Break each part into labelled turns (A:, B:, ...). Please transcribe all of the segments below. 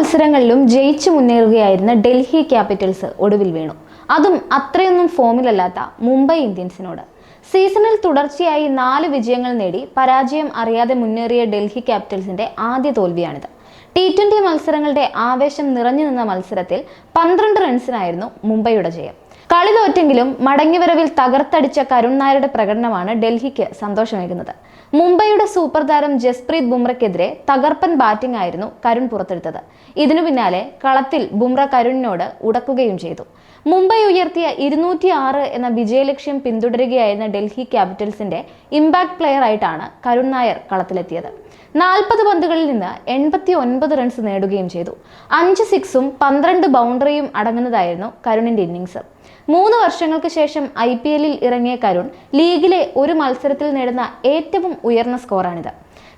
A: മത്സരങ്ങളിലും ജയിച്ചു മുന്നേറുകയായിരുന്ന ഡൽഹി ക്യാപിറ്റൽസ് ഒടുവിൽ വീണു. അതും അത്രയൊന്നും ഫോമിലല്ലാത്ത മുംബൈ ഇന്ത്യൻസിനോട്. സീസണിൽ തുടർച്ചയായി 4 വിജയങ്ങൾ നേടി പരാജയം അറിയാതെ മുന്നേറിയ ഡൽഹി ക്യാപിറ്റൽസിന്റെ ആദ്യ തോൽവിയാണിത്. T20 മത്സരങ്ങളുടെ ആവേശം നിറഞ്ഞു നിന്ന മത്സരത്തിൽ 12 റൺസിനായിരുന്നു മുംബൈയുടെ ജയം. കളി തോറ്റെങ്കിലും മടങ്ങിവരവിൽ തകർത്തടിച്ച കരുൺ നായരുടെ പ്രകടനമാണ് ഡൽഹിക്ക് സന്തോഷമേകുന്നത്. മുംബൈയുടെ സൂപ്പർ താരം ജസ്പ്രീത് ബുംറയ്ക്കെതിരെ തകർപ്പൻ ബാറ്റിംഗ് ആയിരുന്നു കരുൺ പുറത്തെടുത്തത്. ഇതിനു പിന്നാലെ കളത്തിൽ ബുംറ കരുണിനോട് ഉടക്കുകയും ചെയ്തു. മുംബൈ ഉയർത്തിയ 206 എന്ന വിജയലക്ഷ്യം പിന്തുടരുകയായിരുന്ന ഡൽഹി ക്യാപിറ്റൽസിന്റെ ഇമ്പാക്ട് പ്ലെയർ ആയിട്ടാണ് കരുൺ നായർ കളത്തിലെത്തിയത്. 40 പന്തുകളിൽ നിന്ന് 89 റൺസ് നേടുകയും ചെയ്തു. 5 സിക്സും 12 ബൗണ്ടറിയും അടങ്ങുന്നതായിരുന്നു കരുണിന്റെ ഇന്നിംഗ്സ്. 3 വർഷങ്ങൾക്ക് ശേഷം IPL-ൽ ഇറങ്ങിയ കരുൺ ലീഗിലെ ഒരു മത്സരത്തിൽ നേടുന്ന ഏറ്റവും ഉയർന്ന സ്കോറാണിത്.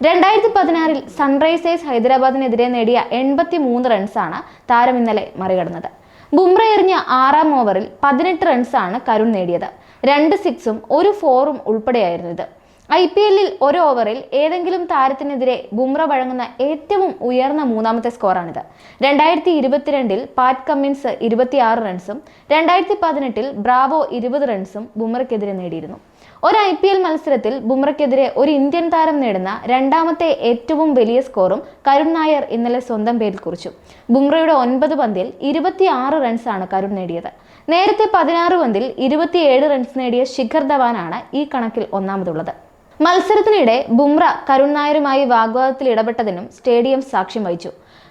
A: 2016-ൽ സൺറൈസേഴ്സ് ഹൈദരാബാദിനെതിരെ നേടിയ 83 റൺസാണ് താരം ഇന്നലെ മറികടന്നത്. ബുംറ എറിഞ്ഞ 6-ാം ഓവറിൽ 18 റൺസാണ് കരുൺ നേടിയത്. 2 സിക്സും 1 ഫോറും ഉൾപ്പെടെയായിരുന്നു ഇത്. IPL-ൽ ഒരു ഓവറിൽ ഏതെങ്കിലും താരത്തിനെതിരെ ബുംറ വഴങ്ങുന്ന ഏറ്റവും ഉയർന്ന 3ാമത്തെ സ്കോറാണിത്. 2022-ൽ പാറ്റ് കമ്മിൻസ് 26 റൺസും 2018-ൽ ബ്രാവോ 20 റൺസും ബുംറയ്ക്കെതിരെ നേടിയിരുന്നു. ഒരു IPL മത്സരത്തിൽ ബുംറയ്ക്കെതിരെ ഒരു ഇന്ത്യൻ താരം നേടുന്ന 2ാമത്തെ ഏറ്റവും വലിയ സ്കോറും കരുൺ നായർ ഇന്നലെ സ്വന്തം പേരിൽ കുറിച്ചു. ബുംറയുടെ 9 പന്തിൽ 26 റൺസാണ് കരുൺ നേടിയത്. നേരത്തെ 16 പന്തിൽ 27 റൺസ് നേടിയ ശിഖർ ധവാനാണ് ഈ കണക്കിൽ ഒന്നാമതുള്ളത്. മത്സരത്തിനിടെ ബുംറ കരുൺ നായരുമായി വാഗ്വാദത്തിൽ ഇടപെട്ടതിനും സ്റ്റേഡിയം സാക്ഷ്യം വഹിച്ചു.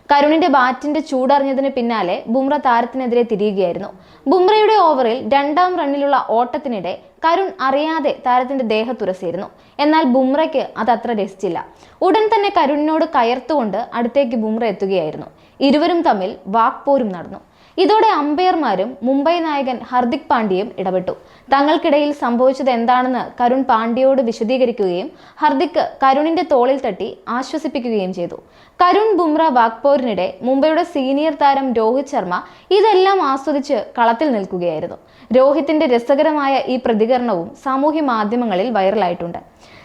A: കരുണിന്റെ ബാറ്റിന്റെ ചൂടറിഞ്ഞതിന് പിന്നാലെ ബുംറ താരത്തിനെതിരെ തിരിയുകയായിരുന്നു. ബുംറയുടെ ഓവറിൽ 2ാം റണ്ണിലുള്ള ഓട്ടത്തിനിടെ കരുൺ അറിയാതെ താരത്തിന്റെ ദേഹത്തുരസിയിരുന്നു. എന്നാൽ ബുംറയ്ക്ക് അത് അത്ര രസിച്ചില്ല. ഉടൻ തന്നെ കരുണിനോട് കയർത്തുകൊണ്ട് അടുത്തേക്ക് ബുംറ എത്തുകയായിരുന്നു. ഇരുവരും തമ്മിൽ വാക്പോരും നടന്നു. ഇതോടെ അമ്പയർമാരും മുംബൈ നായകൻ ഹർദിക് പാണ്ഡ്യയും ഇടപെട്ടു. തങ്ങൾക്കിടയിൽ സംഭവിച്ചത് എന്താണെന്ന് കരുൺ പാണ്ഡ്യയോട് വിശദീകരിക്കുകയും ഹർദിക് കരുണിന്റെ തോളിൽ തട്ടി ആശ്വസിപ്പിക്കുകയും ചെയ്തു. കരുൺ ബുംറ വാക്പോരിനിടെ മുംബൈയുടെ സീനിയർ താരം രോഹിത് ശർമ്മ ഇതെല്ലാം ആസ്വദിച്ച് കളത്തിൽ നിൽക്കുകയായിരുന്നു. രോഹിത്തിന്റെ രസകരമായ ഈ പ്രതികരണവും സാമൂഹ്യ മാധ്യമങ്ങളിൽ വൈറലായിട്ടുണ്ട്.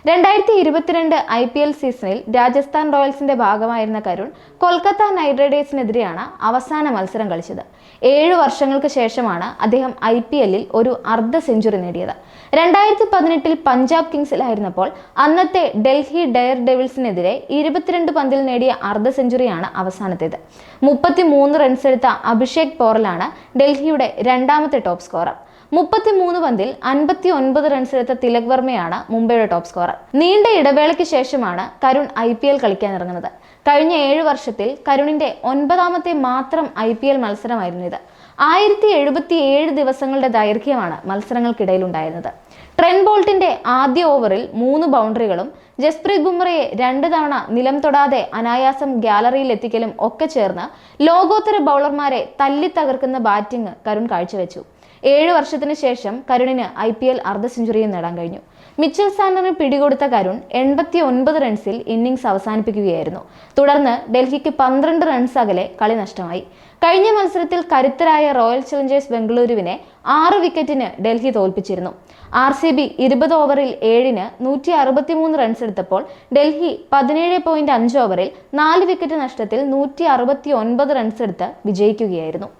A: 2022 IPL സീസണിൽ രാജസ്ഥാൻ റോയൽസിന്റെ ഭാഗമായിരുന്ന കരുൺ കൊൽക്കത്ത നൈറ്റ് റൈഡേഴ്സിനെതിരെയാണ് അവസാന മത്സരം കളിച്ചത്. 7 വർഷങ്ങൾക്ക് ശേഷമാണ് അദ്ദേഹം IPL-ൽ ഒരു അർദ്ധ സെഞ്ചുറി നേടിയത്. 2018-ൽ പഞ്ചാബ് കിങ്സിലായിരുന്നപ്പോൾ അന്നത്തെ ഡൽഹി ഡയർ ഡെവിൾസിനെതിരെ 22 പന്തിൽ നേടിയ അർദ്ധ സെഞ്ചുറിയാണ് അവസാനത്തേത്. 33 റൺസ് എടുത്ത അഭിഷേക് പോറലാണ് ഡൽഹിയുടെ 2ാമത്തെ ടോപ്പ് സ്കോറർ. 33 പന്തിൽ 59 റൺസ് എടുത്ത തിലക് വർമ്മയാണ് മുംബൈയുടെ ടോപ്പ് സ്കോറർ. നീണ്ട ഇടവേളയ്ക്ക് ശേഷമാണ് കരുൺ IPL കളിക്കാനിറങ്ങുന്നത്. കഴിഞ്ഞ 7 വർഷത്തിൽ കരുണിന്റെ 9ാമത്തെ മാത്രം IPL മത്സരമായിരുന്നു ഇത്. 1077 ദിവസങ്ങളുടെ ദൈർഘ്യമാണ് മത്സരങ്ങൾക്കിടയിൽ ഉണ്ടായിരുന്നത്. ട്രെന്റ് ബോൾട്ടിന്റെ ആദ്യ ഓവറിൽ 3 ബൗണ്ടറികളും ജസ്പ്രീത് ബുംറയെ 2 തവണ നിലം തൊടാതെ അനായാസം ഗാലറിയിൽ എത്തിക്കലും ഒക്കെ ചേർന്ന് ലോകോത്തര ബൗളർമാരെ തല്ലി തകർക്കുന്ന ബാറ്റിംഗ് കരുൺ കാഴ്ചവെച്ചു. 7 വർഷത്തിന് ശേഷം കരുണിന് IPL അർദ്ധ സെഞ്ചുറിയും നേടാൻ കഴിഞ്ഞു. മിച്ചൽ സാന്ററിന് പിടികൊടുത്ത കരുൺ 89 റൺസിൽ ഇന്നിംഗ്സ് അവസാനിപ്പിക്കുകയായിരുന്നു. തുടർന്ന് ഡൽഹിക്ക് 12 റൺസ് അകലെ കളി നഷ്ടമായി. കഴിഞ്ഞ മത്സരത്തിൽ കരുത്തരായ റോയൽ ചലഞ്ചേഴ്സ് ബംഗളൂരുവിനെ 6 വിക്കറ്റിന് ഡൽഹി തോൽപ്പിച്ചിരുന്നു. RCB 20 ഓവറിൽ 7-ന് 163 റൺസ് എടുത്തപ്പോൾ ഡൽഹി 17.5 ഓവറിൽ 4 വിക്കറ്റ് നഷ്ടത്തിൽ 169 റൺസ് എടുത്ത് വിജയിക്കുകയായിരുന്നു.